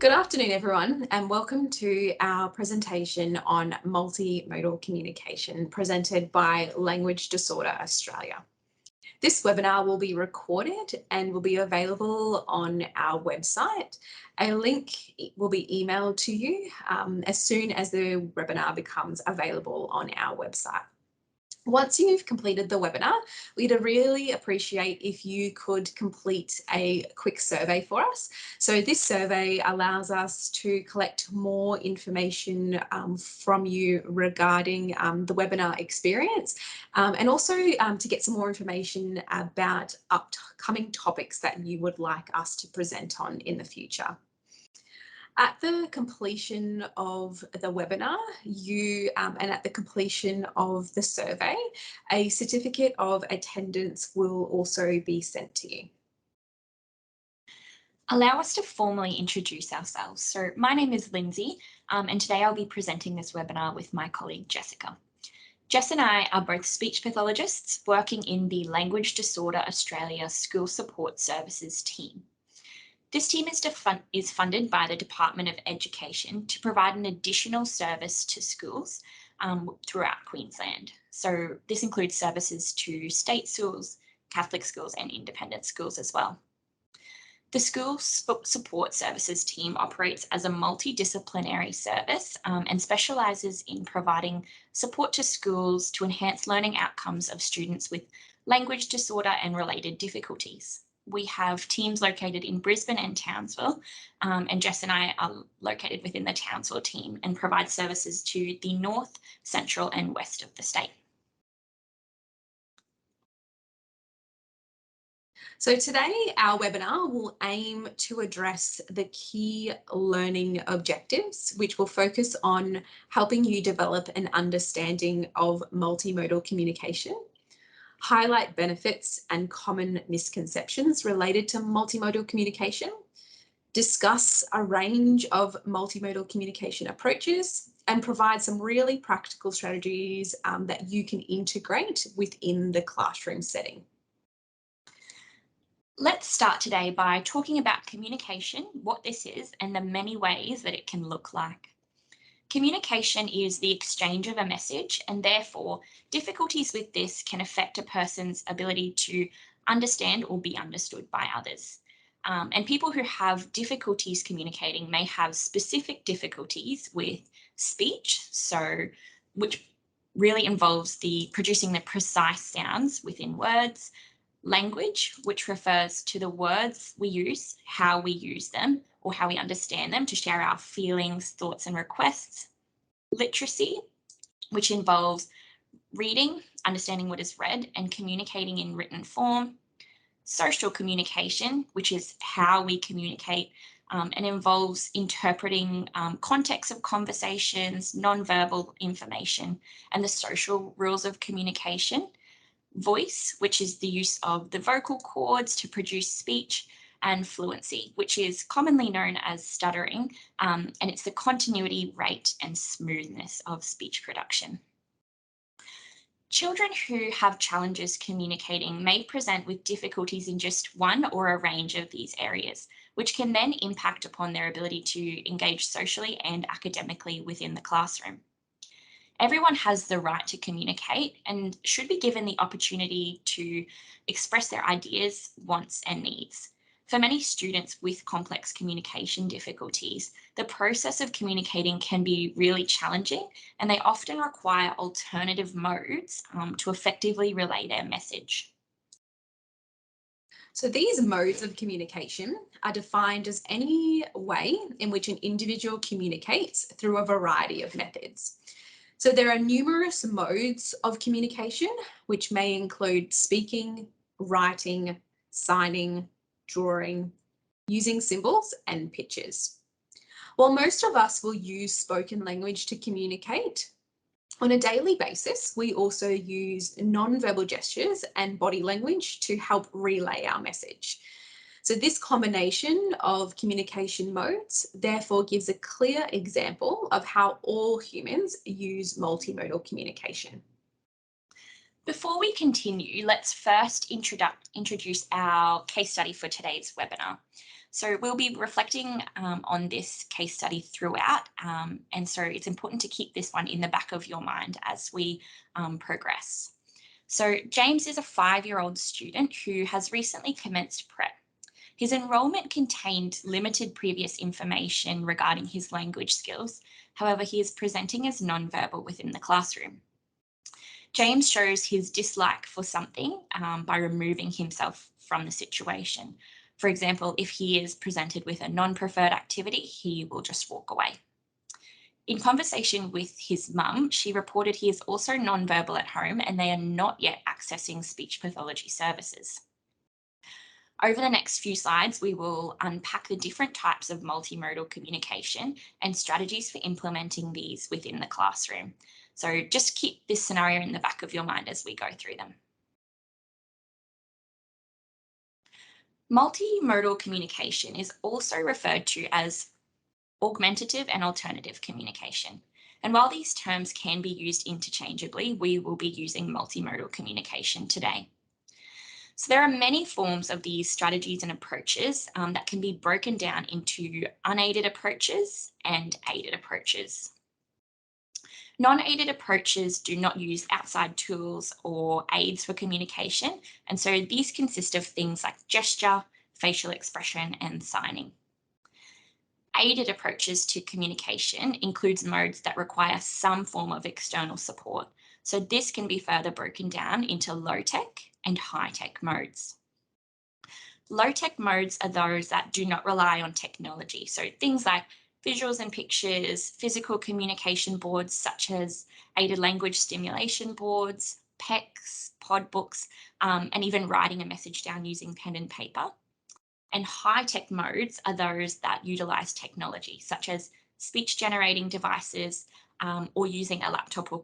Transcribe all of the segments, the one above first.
Good afternoon, everyone, and welcome to our presentation on multimodal communication presented by Language Disorder Australia. This webinar will be recorded and will be available on our website. A link will be emailed to you as soon as the webinar becomes available on our website. Once you've completed the webinar, we'd really appreciate if you could complete a quick survey for us. So this survey allows us to collect more information from you regarding the webinar experience and also to get some more information about upcoming topics that you would like us to present on in the future. At the completion of the webinar, and at the completion of the survey, a certificate of attendance will also be sent to you. Allow us to formally introduce ourselves. So my name is Lindsay, and today I'll be presenting this webinar with my colleague Jessica. Jess and I are both speech pathologists working in the Language Disorder Australia School Support Services team. This team is funded by the Department of Education to provide an additional service to schools throughout Queensland. So this includes services to state schools, Catholic schools and independent schools as well. The School Support Services team operates as a multidisciplinary service and specialises in providing support to schools to enhance learning outcomes of students with language disorder and related difficulties. We have teams located in Brisbane and Townsville, and Jess and I are located within the Townsville team and provide services to the north, central and west of the state. So today our webinar will aim to address the key learning objectives, which will focus on helping you develop an understanding of multimodal communication, highlight benefits and common misconceptions related to multimodal communication, discuss a range of multimodal communication approaches, and provide some really practical strategies that you can integrate within the classroom setting. Let's start today by talking about communication, what this is, and the many ways that it can look like. Communication is the exchange of a message, and therefore difficulties with this can affect a person's ability to understand or be understood by others. And people who have difficulties communicating may have specific difficulties with speech, which really involves producing the precise sounds within words, language, which refers to the words we use, how we use them, or how we understand them to share our feelings, thoughts, and requests. Literacy, which involves reading, understanding what is read, and communicating in written form. Social communication, which is how we communicate and involves interpreting context of conversations, non-verbal information, and the social rules of communication. Voice, which is the use of the vocal cords to produce speech, and fluency, which is commonly known as stuttering, and it's the continuity, rate, and smoothness of speech production. Children who have challenges communicating may present with difficulties in just one or a range of these areas, which can then impact upon their ability to engage socially and academically within the classroom. Everyone has the right to communicate and should be given the opportunity to express their ideas, wants, and needs. For many students with complex communication difficulties, the process of communicating can be really challenging, and they often require alternative modes to effectively relay their message. So these modes of communication are defined as any way in which an individual communicates through a variety of methods. So there are numerous modes of communication, which may include speaking, writing, signing, drawing, using symbols and pictures. While most of us will use spoken language to communicate, on a daily basis, we also use non-verbal gestures and body language to help relay our message. So this combination of communication modes therefore gives a clear example of how all humans use multimodal communication. Before we continue, let's first introduce our case study for today's webinar. So we'll be reflecting on this case study throughout, and so it's important to keep this one in the back of your mind as we progress. So James is a 5-year-old student who has recently commenced prep. His enrolment contained limited previous information regarding his language skills. However, he is presenting as nonverbal within the classroom. James shows his dislike for something by removing himself from the situation. For example, if he is presented with a non-preferred activity, he will just walk away. In conversation with his mum, she reported he is also nonverbal at home and they are not yet accessing speech pathology services. Over the next few slides, we will unpack the different types of multimodal communication and strategies for implementing these within the classroom. So just keep this scenario in the back of your mind as we go through them. Multimodal communication is also referred to as augmentative and alternative communication. And while these terms can be used interchangeably, we will be using multimodal communication today. So there are many forms of these strategies and approaches that can be broken down into unaided approaches and aided approaches. Non-aided approaches do not use outside tools or aids for communication, and so these consist of things like gesture, facial expression, and signing. Aided approaches to communication includes modes that require some form of external support. So this can be further broken down into low-tech and high-tech modes. Low-tech modes are those that do not rely on technology. So things like visuals and pictures, physical communication boards such as aided language stimulation boards, PECs, pod books, and even writing a message down using pen and paper. And high-tech modes are those that utilize technology, such as speech generating devices or using a laptop or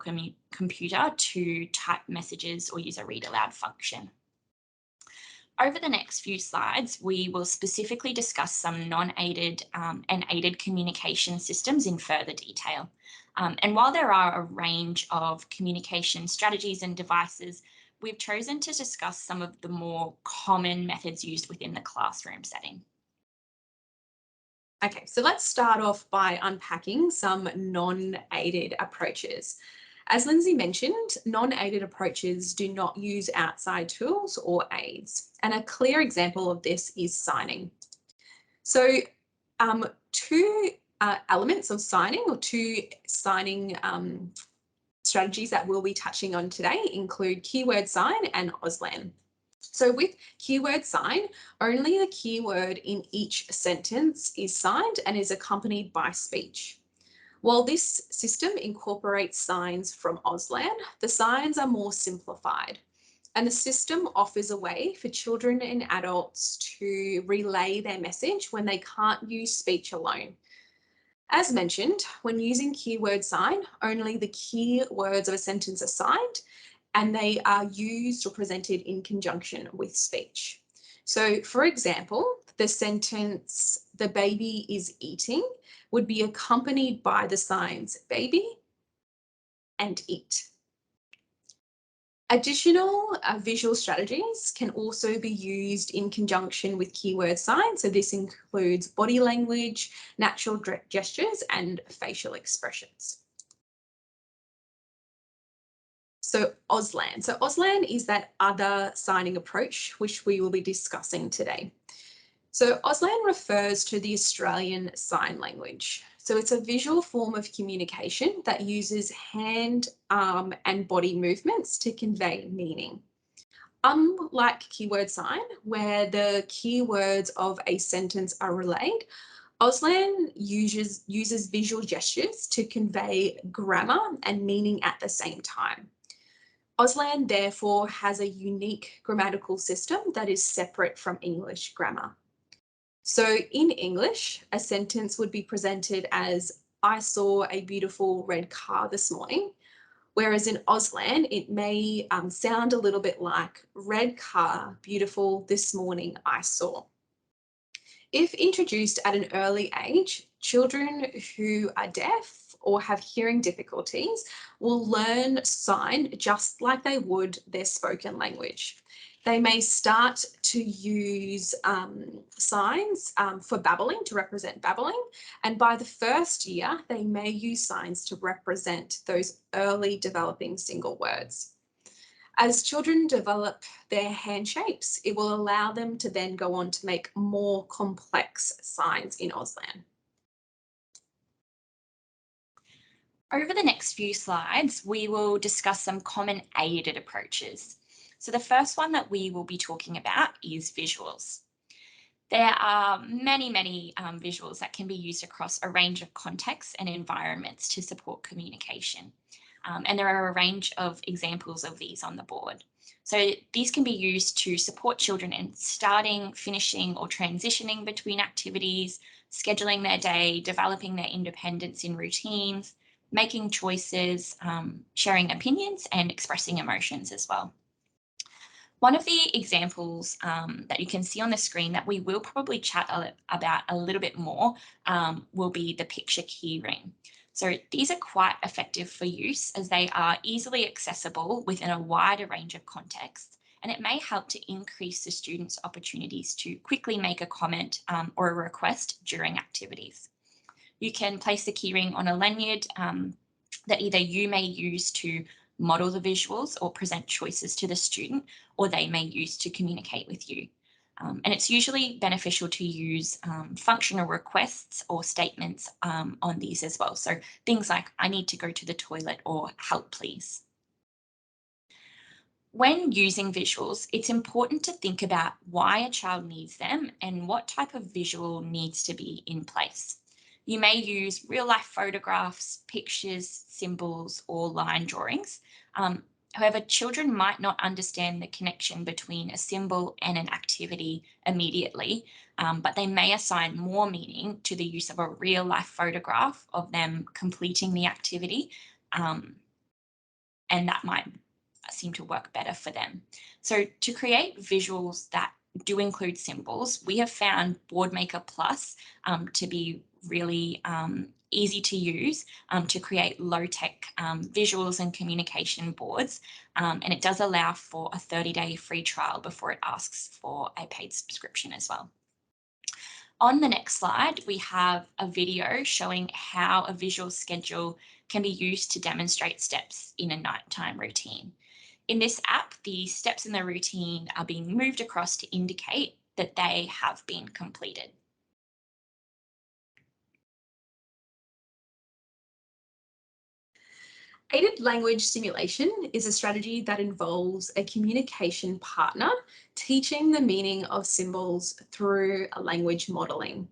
computer to type messages or use a read aloud function. Over the next few slides, we will specifically discuss some non-aided and aided communication systems in further detail. And while there are a range of communication strategies and devices, we've chosen to discuss some of the more common methods used within the classroom setting. Okay, so let's start off by unpacking some non-aided approaches. As Lindsay mentioned, non-aided approaches do not use outside tools or aids. And a clear example of this is signing. So two elements of signing or two signing strategies that we'll be touching on today include keyword sign and Auslan. So with keyword sign, only the keyword in each sentence is signed and is accompanied by speech. While this system incorporates signs from Auslan, the signs are more simplified. And the system offers a way for children and adults to relay their message when they can't use speech alone. As mentioned, when using keyword sign, only the key words of a sentence are signed and they are used or presented in conjunction with speech. So for example, the sentence, "the baby is eating," would be accompanied by the signs baby and eat. Additional visual strategies can also be used in conjunction with keyword signs. So this includes body language, natural gestures, and facial expressions. So Auslan. So Auslan is that other signing approach, which we will be discussing today. So Auslan refers to the Australian Sign Language. So it's a visual form of communication that uses hand, arm, and body movements to convey meaning. Unlike keyword sign, where the keywords of a sentence are relayed, Auslan uses visual gestures to convey grammar and meaning at the same time. Auslan therefore has a unique grammatical system that is separate from English grammar. So in English, a sentence would be presented as, "I saw a beautiful red car this morning," whereas in Auslan, it may sound a little bit like, "Red car, beautiful, this morning I saw." If introduced at an early age, children who are deaf or have hearing difficulties will learn sign just like they would their spoken language. They may start to use signs for babbling, to represent babbling. And by the first year, they may use signs to represent those early developing single words. As children develop their hand shapes, it will allow them to then go on to make more complex signs in Auslan. Over the next few slides, we will discuss some common aided approaches. So the first one that we will be talking about is visuals. There are many visuals that can be used across a range of contexts and environments to support communication. And there are a range of examples of these on the board. So these can be used to support children in starting, finishing, or transitioning between activities, scheduling their day, developing their independence in routines, making choices, sharing opinions, and expressing emotions as well. One of the examples that you can see on the screen that we will probably chat about a little bit more will be the picture keyring. So these are quite effective for use as they are easily accessible within a wider range of contexts, and it may help to increase the students' opportunities to quickly make a comment or a request during activities. You can place the keyring on a lanyard that either you may use to model the visuals or present choices to the student, or they may use to communicate with you. And it's usually beneficial to use functional requests or statements on these as well. So things like, I need to go to the toilet, or help please. When using visuals, it's important to think about why a child needs them and what type of visual needs to be in place. You may use real life photographs, pictures, symbols, or line drawings. However, children might not understand the connection between a symbol and an activity immediately, but they may assign more meaning to the use of a real life photograph of them completing the activity, and that might seem to work better for them. So to create visuals that do include symbols, we have found BoardMaker Plus to be really easy to use to create low-tech visuals and communication boards. And it does allow for a 30-day free trial before it asks for a paid subscription as well. On the next slide, we have a video showing how a visual schedule can be used to demonstrate steps in a nighttime routine. In this app, the steps in the routine are being moved across to indicate that they have been completed. Aided language stimulation is a strategy that involves a communication partner teaching the meaning of symbols through language modelling.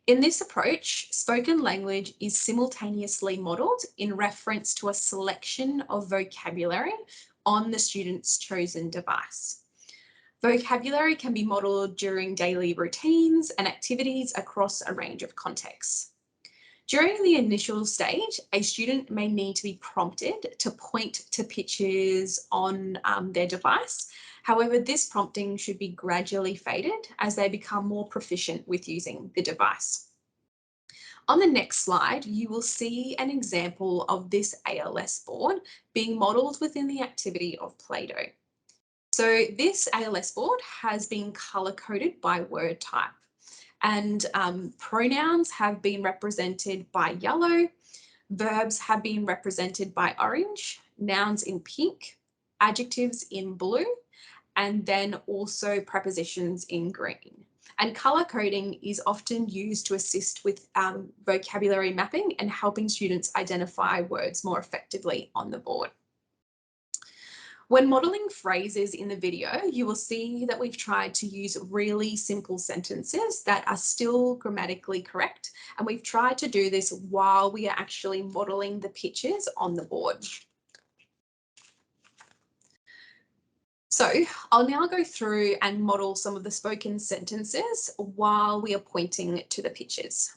In this approach, spoken language is simultaneously modelled in reference to a selection of vocabulary on the student's chosen device. Vocabulary can be modelled during daily routines and activities across a range of contexts. During the initial stage, a student may need to be prompted to point to pictures on their device. However, this prompting should be gradually faded as they become more proficient with using the device. On the next slide, you will see an example of this ALS board being modelled within the activity of Play-Doh. So this ALS board has been colour-coded by word type, and pronouns have been represented by yellow, verbs have been represented by orange, nouns in pink, adjectives in blue, and then also prepositions in green. And colour coding is often used to assist with vocabulary mapping and helping students identify words more effectively on the board. When modelling phrases in the video, you will see that we've tried to use really simple sentences that are still grammatically correct, and we've tried to do this while we are actually modelling the pictures on the board. So I'll now go through and model some of the spoken sentences while we are pointing to the pictures.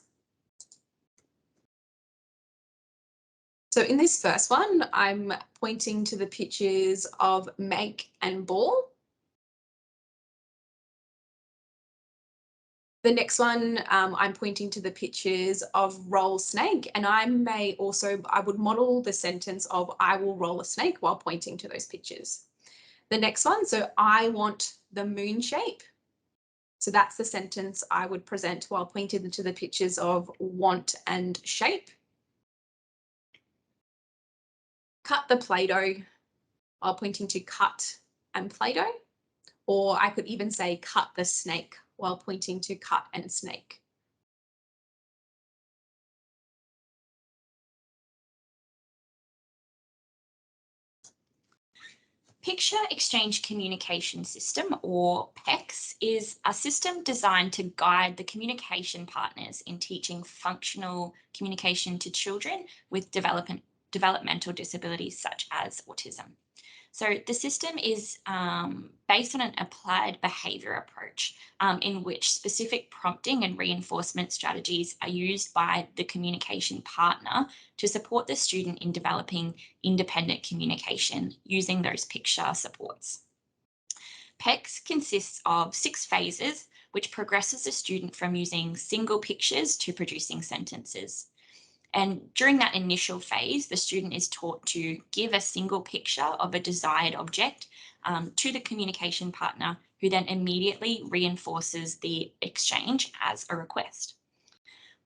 So in this first one, I'm pointing to the pictures of make and ball. The next one, I'm pointing to the pictures of roll snake, and I would model the sentence of I will roll a snake while pointing to those pictures. The next one, so I want the moon shape. So that's the sentence I would present while pointing to the pictures of want and shape. Cut the Play-Doh while pointing to cut and Play-Doh. Or I could even say cut the snake while pointing to cut and snake. Picture Exchange Communication System, or PECS, is a system designed to guide the communication partners in teaching functional communication to children with developmental disabilities such as autism. So the system is based on an applied behaviour approach in which specific prompting and reinforcement strategies are used by the communication partner to support the student in developing independent communication using those picture supports. PECS consists of 6 phases, which progresses the student from using single pictures to producing sentences. And during that initial phase, the student is taught to give a single picture of a desired object to the communication partner, who then immediately reinforces the exchange as a request.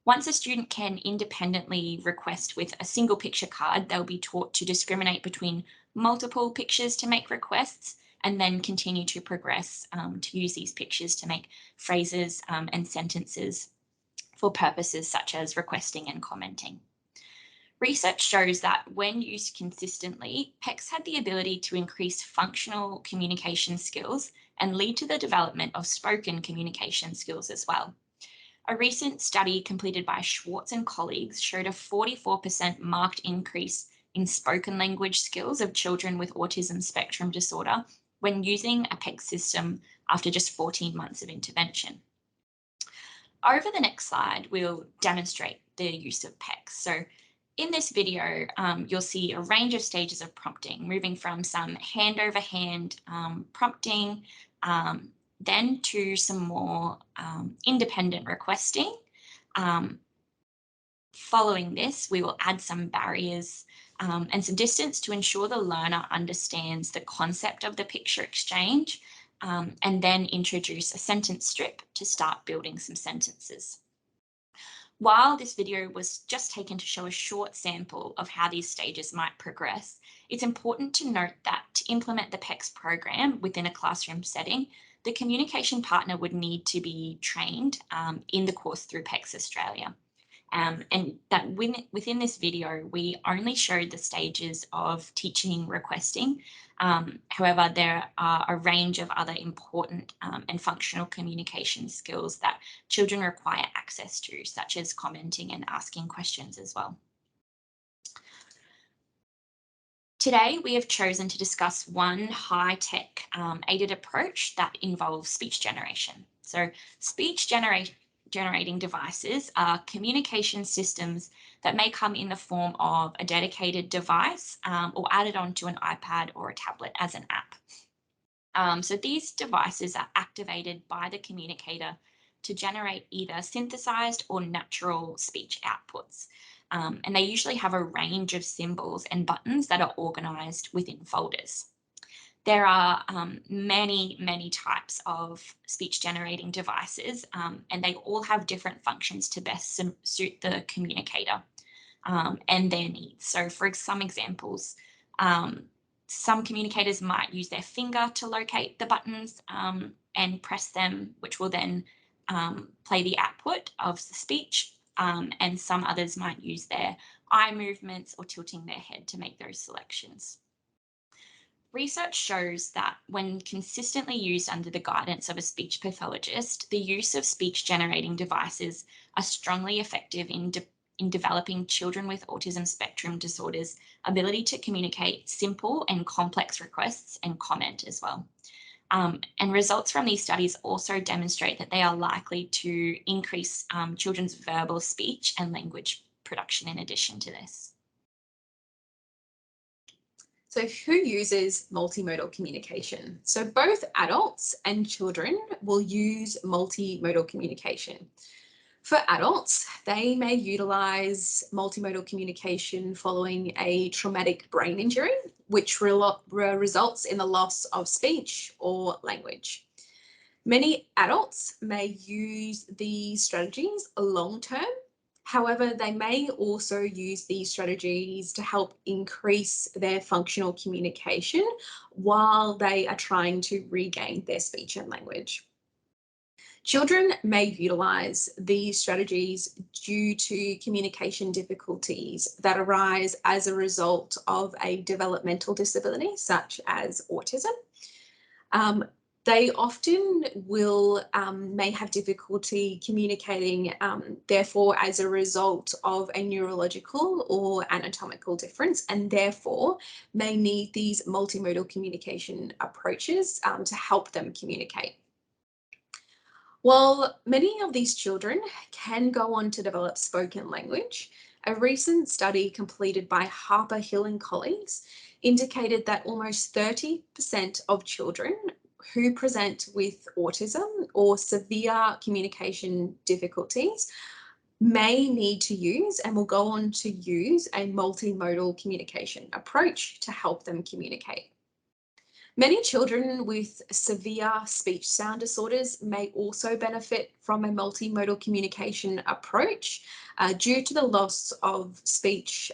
Once a student can independently request with a single picture card, they'll be taught to discriminate between multiple pictures to make requests, and then continue to progress to use these pictures to make phrases and sentences for purposes such as requesting and commenting. Research shows that when used consistently, PECS had the ability to increase functional communication skills and lead to the development of spoken communication skills as well. A recent study completed by Schwartz and colleagues showed a 44% marked increase in spoken language skills of children with autism spectrum disorder when using a PECS system after just 14 months of intervention. Over the next slide, we'll demonstrate the use of PECS. So in this video, you'll see a range of stages of prompting, moving from some hand over hand prompting, then to some more independent requesting. Following this, we will add some barriers and some distance to ensure the learner understands the concept of the picture exchange, and then introduce a sentence strip to start building some sentences. While this video was just taken to show a short sample of how these stages might progress, it's important to note that to implement the PECS program within a classroom setting, the communication partner would need to be trained in the course through PECS Australia. And that within this video, we only showed the stages of teaching requesting. However, there are a range of other important and functional communication skills that children require access to, such as commenting and asking questions as well. Today, we have chosen to discuss one high-tech aided approach that involves speech generation. So speech generating devices are communication systems that may come in the form of a dedicated device or added onto an iPad or a tablet as an app. So these devices are activated by the communicator to generate either synthesized or natural speech outputs. And they usually have a range of symbols and buttons that are organized within folders. There are many types of speech generating devices, and they all have different functions to best suit the communicator and their needs. So for some examples, some communicators might use their finger to locate the buttons and press them, which will then play the output of the speech. And some others might use their eye movements or tilting their head to make those selections. Research shows that when consistently used under the guidance of a speech pathologist, the use of speech generating devices are strongly effective in developing children with autism spectrum disorders' ability to communicate simple and complex requests and comment as well. And results from these studies also demonstrate that they are likely to increase children's verbal speech and language production in addition to this. So who uses multimodal communication? So both adults and children will use multimodal communication. For adults, they may utilize multimodal communication following a traumatic brain injury, which results in the loss of speech or language. Many adults may use these strategies long term. However, they may also use these strategies to help increase their functional communication while they are trying to regain their speech and language. Children may utilize these strategies due to communication difficulties that arise as a result of a developmental disability, such as autism. Um, they often may have difficulty communicating, therefore, as a result of a neurological or anatomical difference, and therefore may need these multimodal communication approaches to help them communicate. While many of these children can go on to develop spoken language, a recent study completed by Harper Hill and colleagues indicated that almost 30% of children who present with autism or severe communication difficulties may need to use and will go on to use a multimodal communication approach to help them communicate. Many children with severe speech sound disorders may also benefit from a multimodal communication approach due to the loss of speech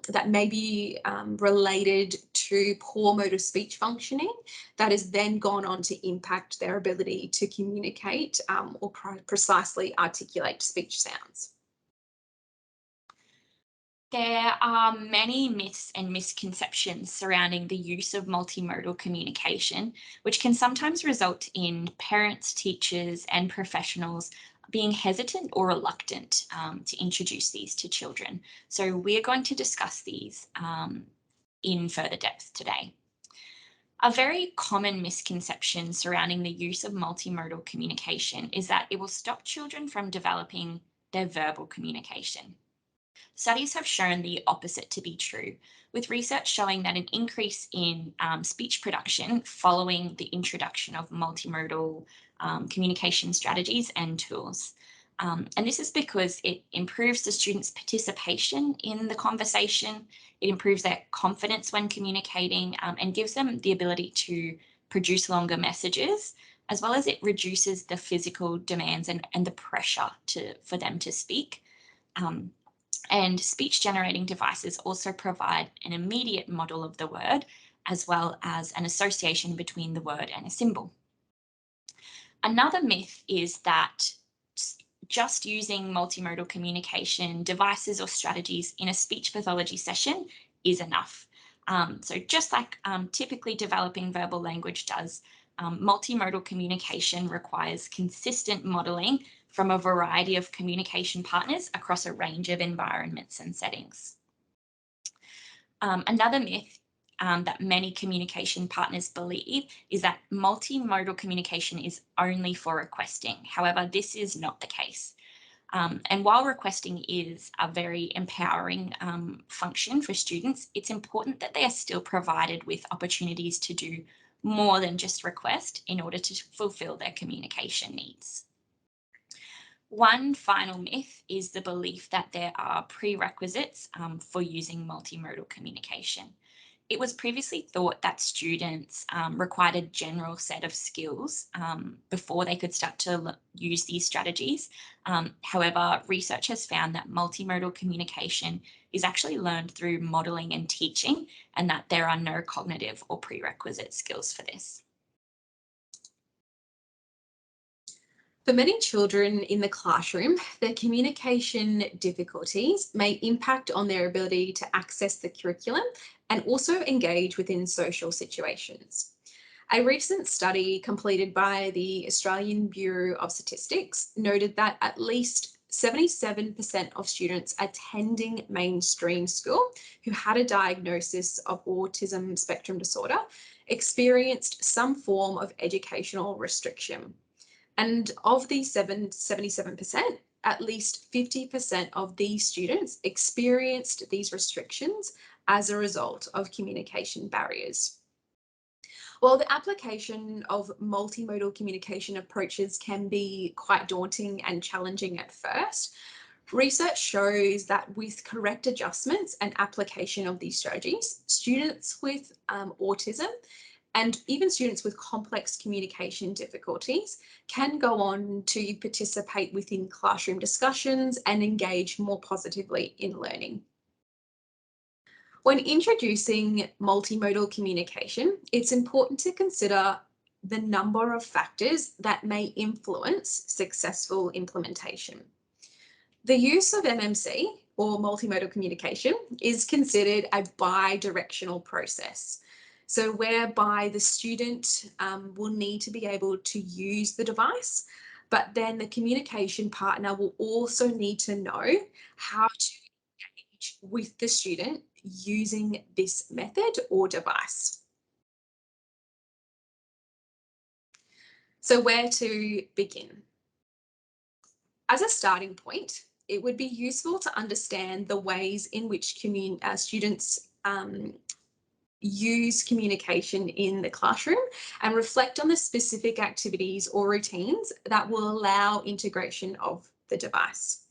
that may be related to poor motor speech functioning that has then gone on to impact their ability to communicate or precisely articulate speech sounds. There are many myths and misconceptions surrounding the use of multimodal communication, which can sometimes result in parents, teachers, and professionals being hesitant or reluctant to introduce these to children. So, we are going to discuss these in further depth today. A very common misconception surrounding the use of multimodal communication is that it will stop children from developing their verbal communication. Studies have shown the opposite to be true, with research showing that an increase in speech production following the introduction of multimodal communication strategies and tools. And this is because it improves the students' participation in the conversation, it improves their confidence when communicating, and gives them the ability to produce longer messages, as well as it reduces the physical demands and the pressure for them to speak. Um, and speech generating devices also provide an immediate model of the word, as well as an association between the word and a symbol. Another myth is that just using multimodal communication devices or strategies in a speech pathology session is enough. So just like typically developing verbal language does, multimodal communication requires consistent modeling from a variety of communication partners across a range of environments and settings. Another myth that many communication partners believe is that multimodal communication is only for requesting. However, this is not the case. And while requesting is a very empowering function for students, it's important that they are still provided with opportunities to do more than just request in order to fulfill their communication needs. One final myth is the belief that there are prerequisites for using multimodal communication. It was previously thought that students required a general set of skills before they could start to use these strategies. However, research has found that multimodal communication is actually learned through modeling and teaching, and that there are no cognitive or prerequisite skills for this. For many children in the classroom, their communication difficulties may impact on their ability to access the curriculum and also engage within social situations. A recent study completed by the Australian Bureau of Statistics noted that at least 77% of students attending mainstream school who had a diagnosis of autism spectrum disorder experienced some form of educational restriction. And of these 77%, at least 50% of these students experienced these restrictions as a result of communication barriers. Well, the application of multimodal communication approaches can be quite daunting and challenging at first. Research shows that with correct adjustments and application of these strategies, students with autism and even students with complex communication difficulties can go on to participate within classroom discussions and engage more positively in learning. When introducing multimodal communication, it's important to consider the number of factors that may influence successful implementation. The use of MMC, or multimodal communication, is considered a bi-directional process. So whereby the student will need to be able to use the device, but then the communication partner will also need to know how to engage with the student using this method or device. So where to begin? As a starting point, it would be useful to understand the ways in which students use communication in the classroom and reflect on the specific activities or routines that will allow integration of the device.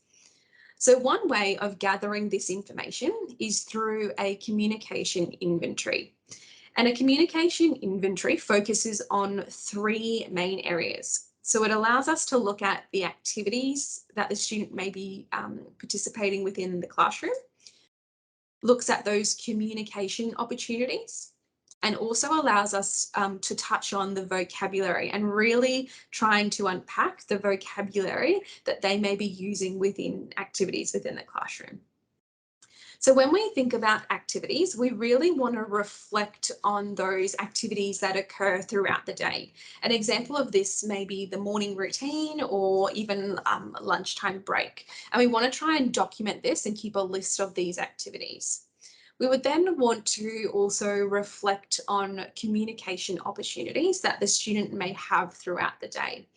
So one way of gathering this information is through a communication inventory. And a communication inventory focuses on three main areas. So it allows us to look at the activities that the student may be participating within the classroom, looks at those communication opportunities, and also allows us to touch on the vocabulary and really trying to unpack the vocabulary that they may be using within activities within the classroom. So when we think about activities, we really want to reflect on those activities that occur throughout the day. An example of this may be the morning routine or even lunchtime break. And we want to try and document this and keep a list of these activities. We would then want to also reflect on communication opportunities that the student may have throughout the day.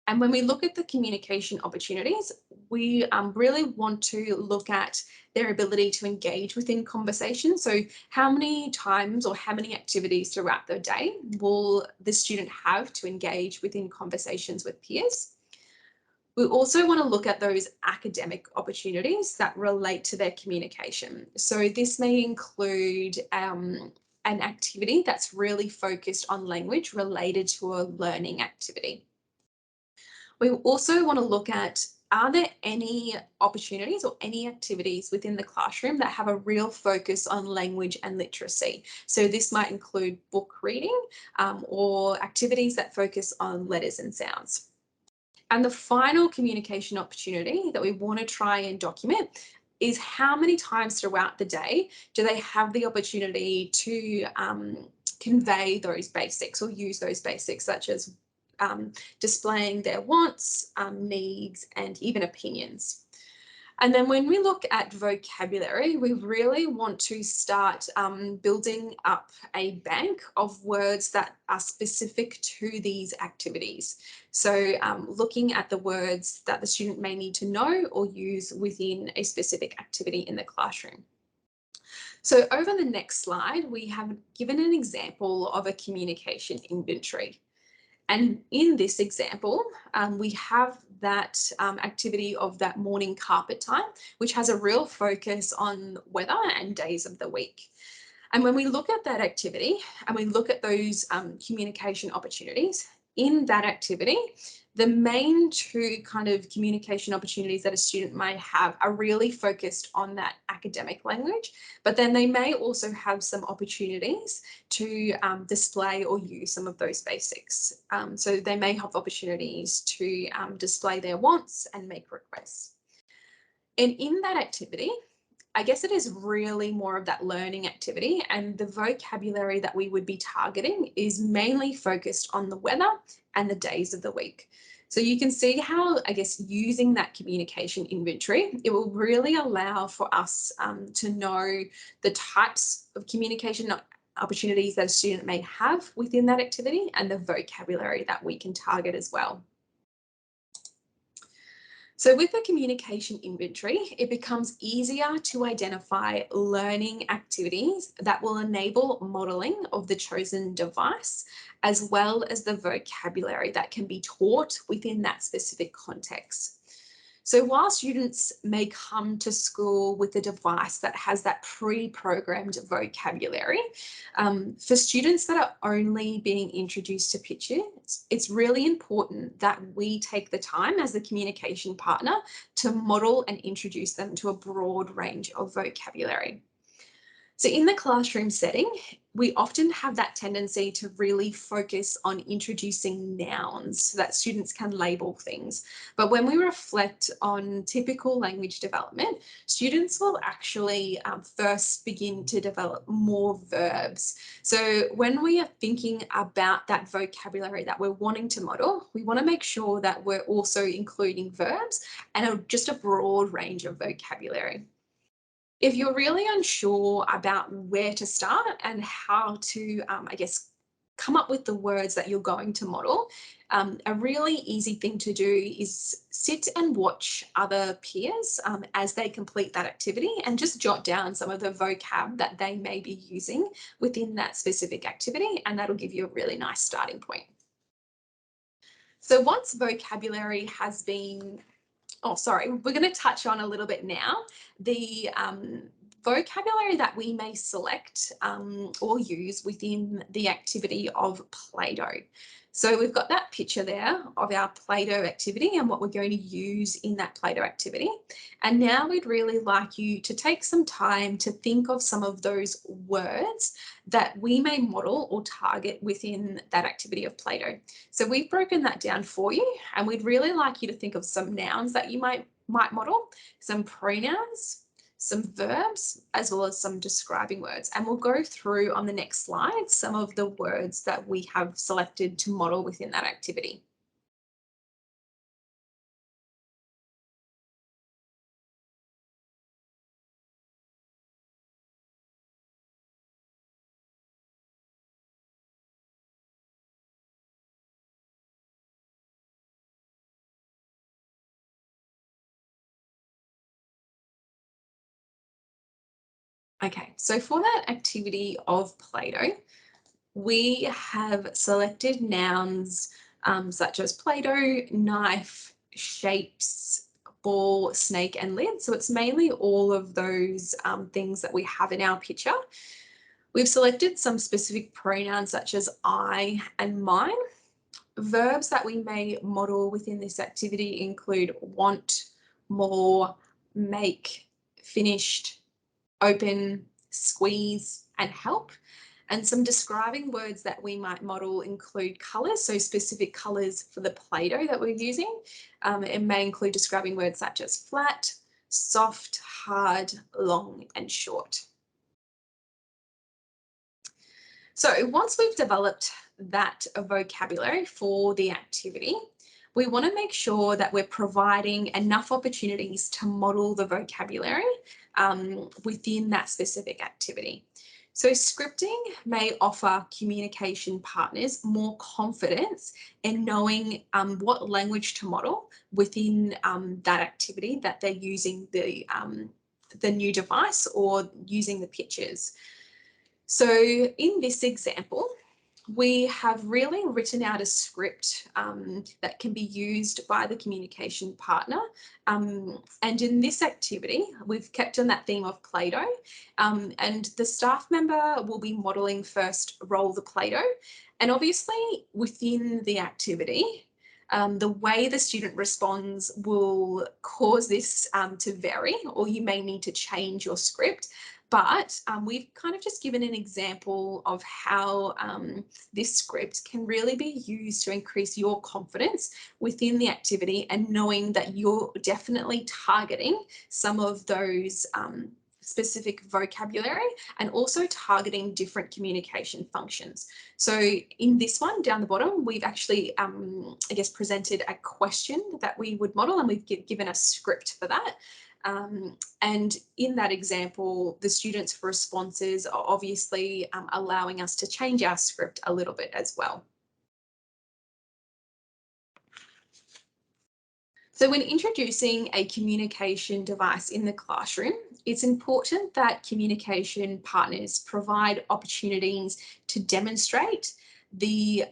And when we look at the communication opportunities, we really want to look at their ability to engage within conversation. So how many times or how many activities throughout the day will the student have to engage within conversations with peers? We also want to look at those academic opportunities that relate to their communication. So this may include an activity that's really focused on language related to a learning activity. We also want to look at, are there any opportunities or any activities within the classroom that have a real focus on language and literacy? So this might include book reading or activities that focus on letters and sounds. And the final communication opportunity that we want to try and document is how many times throughout the day do they have the opportunity to convey those basics or use those basics, such as displaying their wants, needs, and even opinions. And then when we look at vocabulary, we really want to start building up a bank of words that are specific to these activities. So looking at the words that the student may need to know or use within a specific activity in the classroom. So over the next slide, we have given an example of a communication inventory. And in this example, we have that activity of that morning carpet time, which has a real focus on weather and days of the week. And when we look at that activity and we look at those communication opportunities, in that activity, the main two kind of communication opportunities that a student may have are really focused on that academic language, but then they may also have some opportunities to display or use some of those basics. So they may have opportunities to display their wants and make requests. And in that activity, I guess it is really more of that learning activity, and the vocabulary that we would be targeting is mainly focused on the weather and the days of the week. So you can see how, I guess, using that communication inventory, it will really allow for us to know the types of communication opportunities that a student may have within that activity and the vocabulary that we can target as well. So with the communication inventory, it becomes easier to identify learning activities that will enable modeling of the chosen device, as well as the vocabulary that can be taught within that specific context. So while students may come to school with a device that has that pre-programmed vocabulary, for students that are only being introduced to pictures, it's really important that we take the time as the communication partner to model and introduce them to a broad range of vocabulary. So in the classroom setting, we often have that tendency to really focus on introducing nouns so that students can label things. But when we reflect on typical language development, students will actually first begin to develop more verbs. So when we are thinking about that vocabulary that we're wanting to model, we want to make sure that we're also including verbs and just a broad range of vocabulary. If you're really unsure about where to start and how to, I guess, come up with the words that you're going to model, a really easy thing to do is sit and watch other peers as they complete that activity and just jot down some of the vocab that they may be using within that specific activity, and that'll give you a really nice starting point. So once vocabulary has been we're going to touch on a little bit now the vocabulary that we may select or use within the activity of Play-Doh. So we've got that picture there of our Play-Doh activity and what we're going to use in that Play-Doh activity. And now we'd really like you to take some time to think of some of those words that we may model or target within that activity of Play-Doh. So we've broken that down for you, and we'd really like you to think of some nouns that you might model, some pronouns, some verbs, as well as some describing words. And we'll go through on the next slide some of the words that we have selected to model within that activity. Okay, so for that activity of Play-Doh, we have selected nouns such as Play-Doh, knife, shapes, ball, snake, and lid. So it's mainly all of those things that we have in our picture. We've selected some specific pronouns such as I and mine. Verbs that we may model within this activity include want, more, make, finished, open, squeeze, and help. And some describing words that we might model include colours, so specific colours for the Play-Doh that we're using. It may include describing words such as flat, soft, hard, long, and short. So once we've developed that vocabulary for the activity, we want to make sure that we're providing enough opportunities to model the vocabulary within that specific activity. So scripting may offer communication partners more confidence in knowing what language to model within that activity that they're using the new device or using the pictures. So in this example, we have really written out a script that can be used by the communication partner. And in this activity, we've kept on that theme of Play-Doh. And the staff member will be modelling first roll the Play-Doh. And obviously within the activity, the way the student responds will cause this to vary, or you may need to change your script. But we've kind of just given an example of how this script can really be used to increase your confidence within the activity and knowing that you're definitely targeting some of those specific vocabulary and also targeting different communication functions. So in this one down the bottom, we've actually, I guess, presented a question that we would model, and we've given a script for that. And in that example, the students' responses are obviously allowing us to change our script a little bit as well. So when introducing a communication device in the classroom, it's important that communication partners provide opportunities to demonstrate the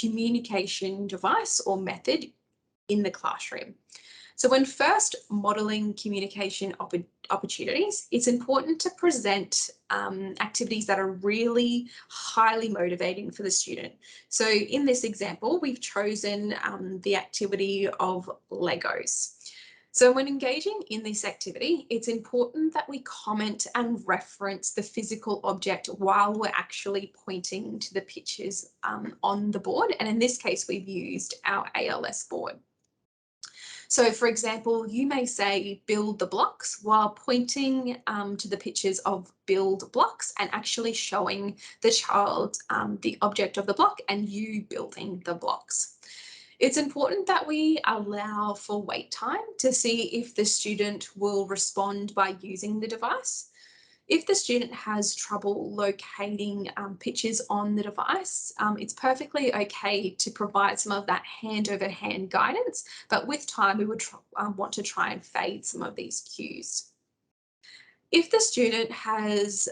communication device or method in the classroom. So when first modelling communication opportunities, it's important to present activities that are really highly motivating for the student. So in this example, we've chosen the activity of Legos. So when engaging in this activity, it's important that we comment and reference the physical object while we're actually pointing to the pictures on the board. And in this case, we've used our ALS board. So for example, you may say build the blocks while pointing to the pictures of build blocks and actually showing the child the object of the block and you building the blocks. It's important that we allow for wait time to see if the student will respond by using the device. If the student has trouble locating pictures on the device, it's perfectly okay to provide some of that hand over hand guidance, but with time we would want to try and fade some of these cues. If the student has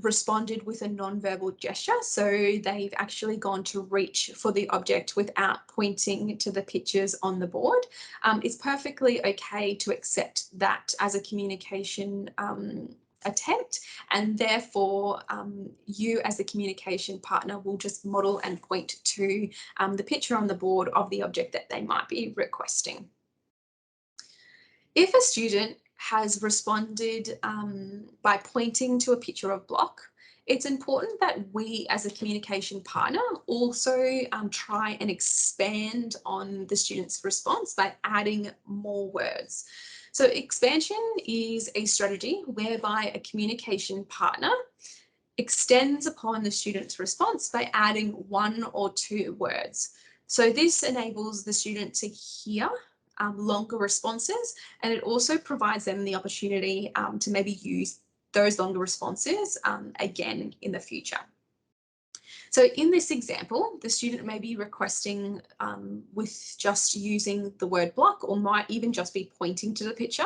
responded with a non-verbal gesture, so they've actually gone to reach for the object without pointing to the pictures on the board, it's perfectly okay to accept that as a communication attempt, and therefore you as the communication partner will just model and point to the picture on the board of the object that they might be requesting. If a student has responded by pointing to a picture of block, it's important that we as a communication partner also try and expand on the student's response by adding more words. So expansion is a strategy whereby a communication partner extends upon the student's response by adding one or two words. So this enables the student to hear longer responses, and it also provides them the opportunity to maybe use those longer responses again in the future. So in this example, the student may be requesting with just using the word block, or might even just be pointing to the picture.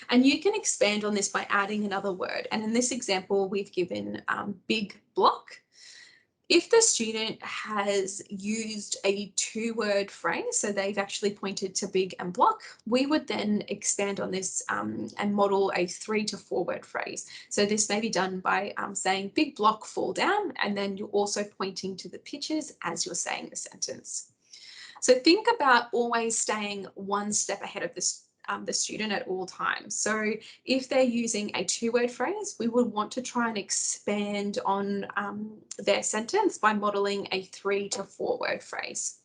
And you can expand on this by adding another word. And in this example, we've given big block. If the student has used a two-word phrase, so they've actually pointed to big and block, we would then expand on this and model a 3 to 4 word phrase. So this may be done by saying big block fall down, and then you're also pointing to the pictures as you're saying the sentence. So think about always staying one step ahead of the student at all times. So if they're using a two-word phrase, we would want to try and expand on their sentence by modelling a 3 to 4 word phrase.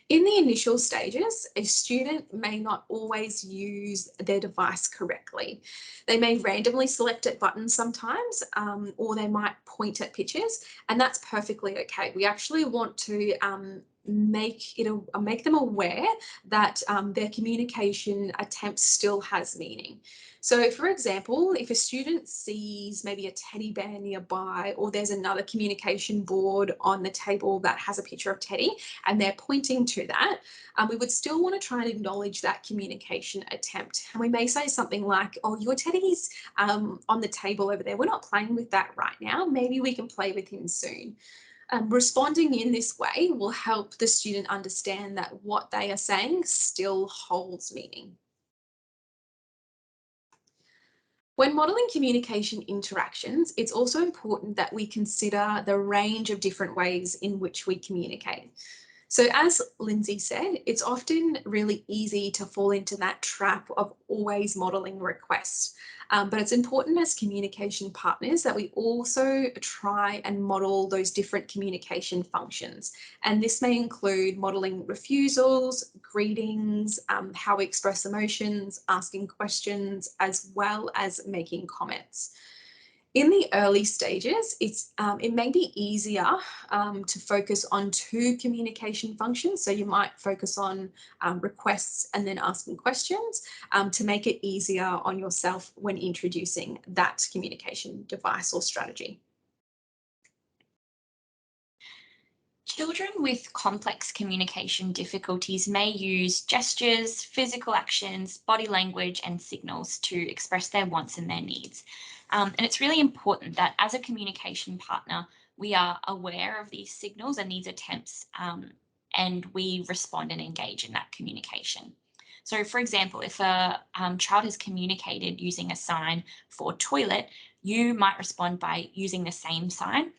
In the initial stages, a student may not always use their device correctly. They may randomly select at buttons sometimes, or they might point at pictures, and that's perfectly okay. We actually want to make them aware that their communication attempt still has meaning. So for example, if a student sees maybe a teddy bear nearby, or there's another communication board on the table that has a picture of Teddy and they're pointing to that, we would still want to try and acknowledge that communication attempt. And we may say something like, oh, your Teddy's on the table over there. We're not playing with that right now. Maybe we can play with him soon. Responding in this way will help the student understand that what they are saying still holds meaning. When modelling communication interactions, it's also important that we consider the range of different ways in which we communicate. So as Lindsay said, it's often really easy to fall into that trap of always modelling requests. But it's important as communication partners that we also try and model those different communication functions. And this may include modelling refusals, greetings, how we express emotions, asking questions, as well as making comments. In the early stages, it may be easier to focus on two communication functions. So you might focus on requests and then asking questions to make it easier on yourself when introducing that communication device or strategy. Children with complex communication difficulties may use gestures, physical actions, body language, and signals to express their wants and their needs. And it's really important that as a communication partner, we are aware of these signals and these attempts, and we respond and engage in that communication. So, for example, if a child has communicated using a sign for toilet, you might respond by using the same sign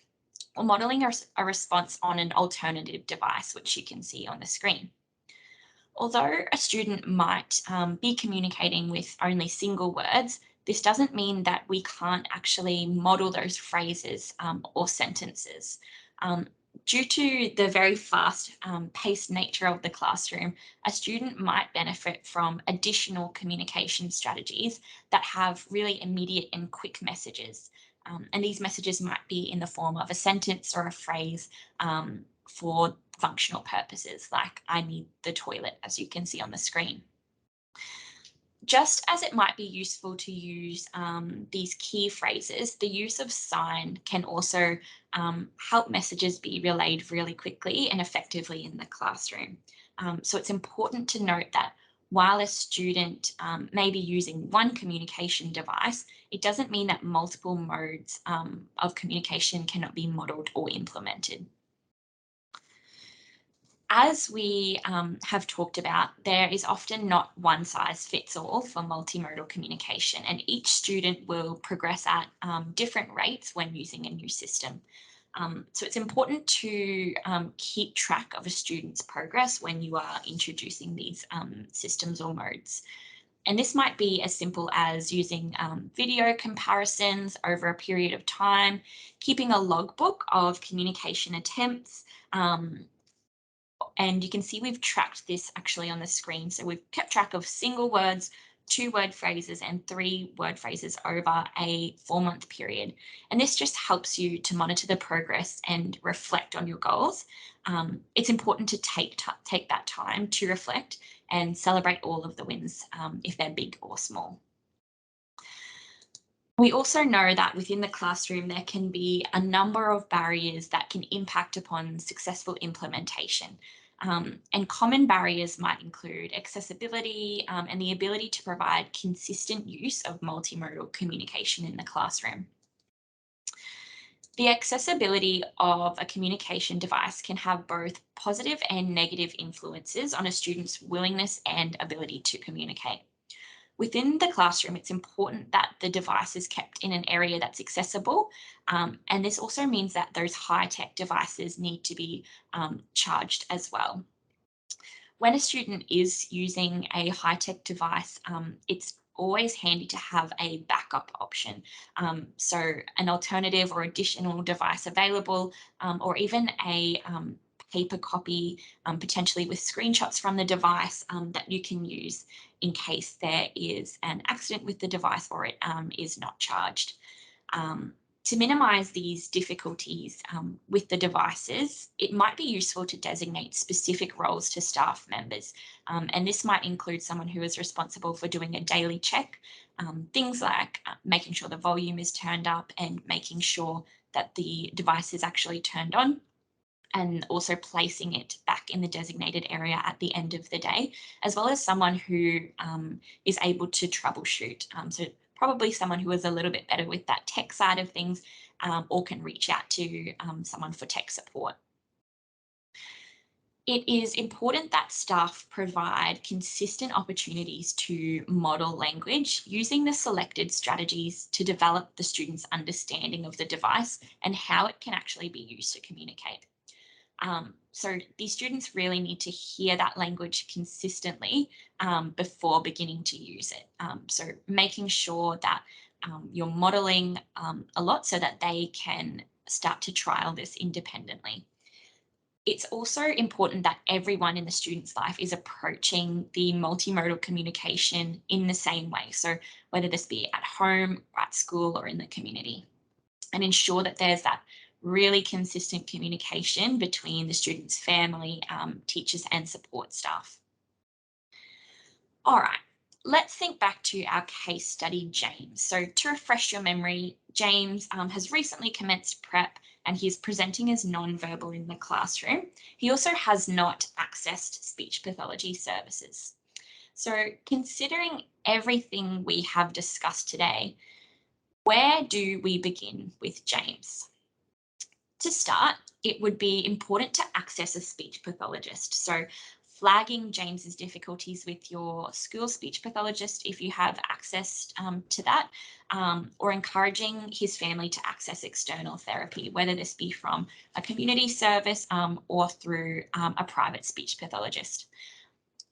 or modeling a response on an alternative device, which you can see on the screen. Although a student might be communicating with only single words, this doesn't mean that we can't actually model those phrases or sentences. Um, Due to the very fast paced nature of the classroom, a student might benefit from additional communication strategies that have really immediate and quick messages. And these messages might be in the form of a sentence or a phrase for functional purposes, like I need the toilet, as you can see on the screen. Just as it might be useful to use these key phrases, the use of sign can also help messages be relayed really quickly and effectively in the classroom. So it's important to note that while a student may be using one communication device, it doesn't mean that multiple modes of communication cannot be modeled or implemented. As we have talked about, there is often not one size fits all for multimodal communication, and each student will progress at different rates when using a new system. So it's important to keep track of a student's progress when you are introducing these systems or modes. And this might be as simple as using video comparisons over a period of time, keeping a logbook of communication attempts, and you can see we've tracked this actually on the screen. So we've kept track of single words, two word phrases, and three word phrases over a 4 month period. And this just helps you to monitor the progress and reflect on your goals. It's important to take that time to reflect and celebrate all of the wins, if they're big or small. We also know that within the classroom, there can be a number of barriers that can impact upon successful implementation. And common barriers might include accessibility and the ability to provide consistent use of multimodal communication in the classroom. The accessibility of a communication device can have both positive and negative influences on a student's willingness and ability to communicate. Within the classroom, it's important that the device is kept in an area that's accessible. And this also means that those high tech devices need to be charged as well. When a student is using a high tech device, it's always handy to have a backup option. So, an alternative or additional device available, or even a paper copy, potentially with screenshots from the device that you can use in case there is an accident with the device or it is not charged. Um, to minimize these difficulties with the devices, it might be useful to designate specific roles to staff members. And this might include someone who is responsible for doing a daily check, things like making sure the volume is turned up and making sure that the device is actually turned on, and also placing it back in the designated area at the end of the day, as well as someone who is able to troubleshoot. So probably someone who is a little bit better with that tech side of things, or can reach out to someone for tech support. It is important that staff provide consistent opportunities to model language using the selected strategies to develop the student's understanding of the device and how it can actually be used to communicate. So these students really need to hear that language consistently before beginning to use it. So making sure that you're modeling a lot so that they can start to trial this independently. It's also important that everyone in the student's life is approaching the multimodal communication in the same way. So whether this be at home, or at school, or in the community, and ensure that there's that really consistent communication between the student's family, teachers, and support staff. All right, let's think back to our case study, James. So, to refresh your memory, James has recently commenced prep and he's presenting as non-verbal in the classroom, he also has not accessed speech pathology services. So considering everything we have discussed today, where do we begin with James? To start, it would be important to access a speech pathologist. So flagging James's difficulties with your school speech pathologist if you have access to that, or encouraging his family to access external therapy, whether this be from a community service or through a private speech pathologist.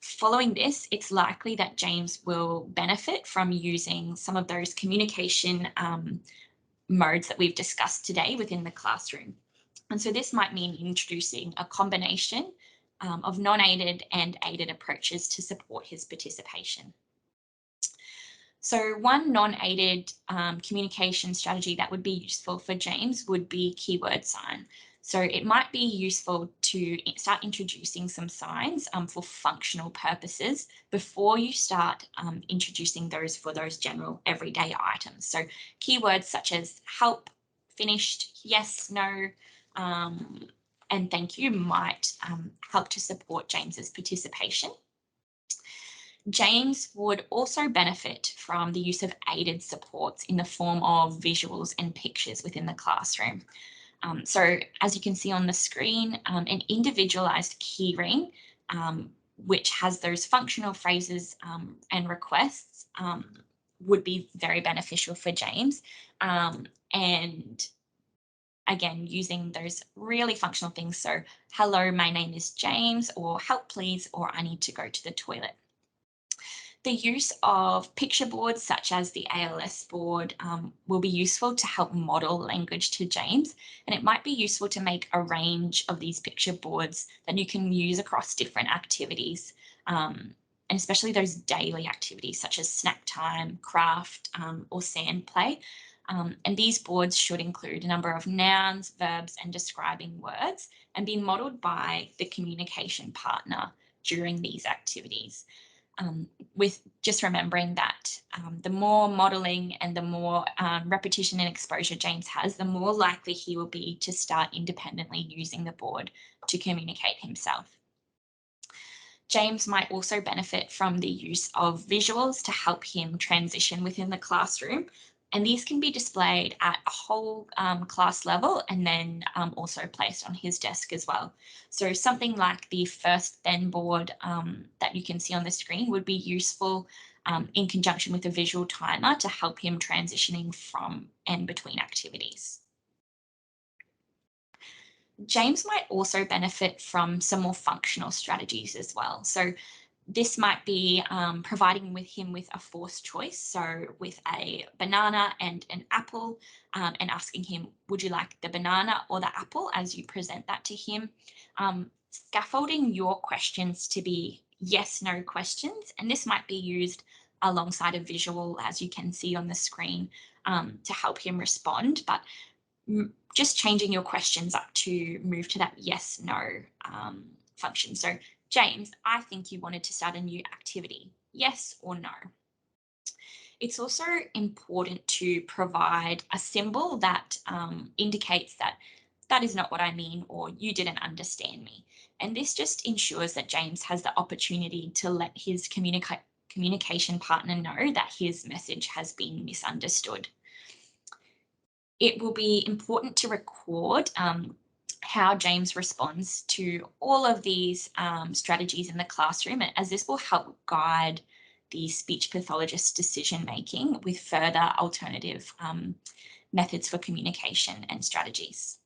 Following this, it's likely that James will benefit from using some of those communication modes that we've discussed today within the classroom. And so this might mean introducing a combination of non-aided and aided approaches to support his participation. So one non-aided communication strategy that would be useful for James would be keyword sign. So it might be useful to start introducing some signs for functional purposes before you start introducing those for those general everyday items. So keywords such as help, finished, yes, no, and thank you might help to support James's participation. James would also benefit from the use of aided supports in the form of visuals and pictures within the classroom. So as you can see on the screen, an individualized key ring, which has those functional phrases and requests, would be very beneficial for James. And again, using those really functional things. So, hello, my name is James, or help please, or I need to go to the toilet. The use of picture boards such as the ALS board will be useful to help model language to James, and it might be useful to make a range of these picture boards that you can use across different activities, and especially those daily activities such as snack time, craft, or sand play. And these boards should include a number of nouns, verbs, and describing words, and be modelled by the communication partner during these activities. With just remembering that the more modelling and the more repetition and exposure James has, the more likely he will be to start independently using the board to communicate himself. James might also benefit from the use of visuals to help him transition within the classroom. And these can be displayed at a whole class level and then also placed on his desk as well. So something like the first then board that you can see on the screen would be useful in conjunction with a visual timer to help him transitioning from and between activities. James might also benefit from some more functional strategies as well. So this might be providing with him with a forced choice, so with a banana and an apple, and asking him, would you like the banana or the apple as you present that to him? Scaffolding your questions to be yes, no questions, and this might be used alongside a visual, as you can see on the screen, to help him respond, but just changing your questions up to move to that yes, no function. So James, I think you wanted to start a new activity. Yes or no? It's also important to provide a symbol that indicates that that is not what I mean, or you didn't understand me. And this just ensures that James has the opportunity to let his communication partner know that his message has been misunderstood. It will be important to record how James responds to all of these strategies in the classroom, as this will help guide the speech pathologist's decision making with further alternative methods for communication and strategies.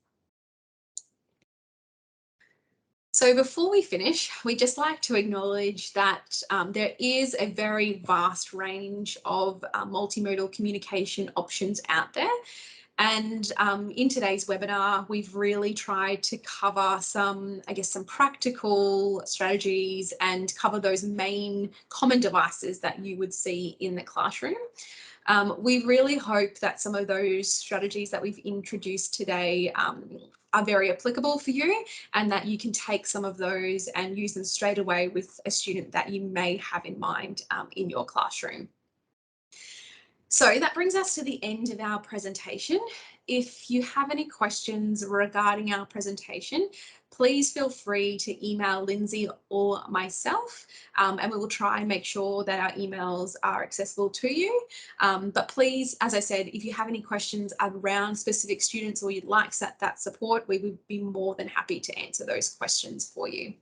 So before we finish, we'd just like to acknowledge that there is a very vast range of multimodal communication options out there. And in today's webinar, we've really tried to cover some, I guess, some practical strategies and cover those main common devices that you would see in the classroom. We really hope that some of those strategies that we've introduced today are very applicable for you, and that you can take some of those and use them straight away with a student that you may have in mind in your classroom. So that brings us to the end of our presentation. If you have any questions regarding our presentation, please feel free to email Lindsay or myself, and we will try and make sure that our emails are accessible to you. But please, as I said, if you have any questions around specific students or you'd like that support, we would be more than happy to answer those questions for you.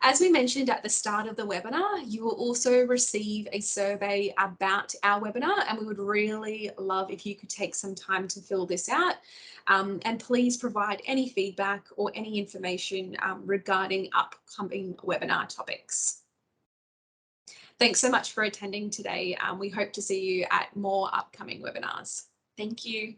As we mentioned at the start of the webinar, you will also receive a survey about our webinar, and we would really love if you could take some time to fill this out. And please provide any feedback or any information regarding upcoming webinar topics. Thanks so much for attending today. We hope to see you at more upcoming webinars. Thank you.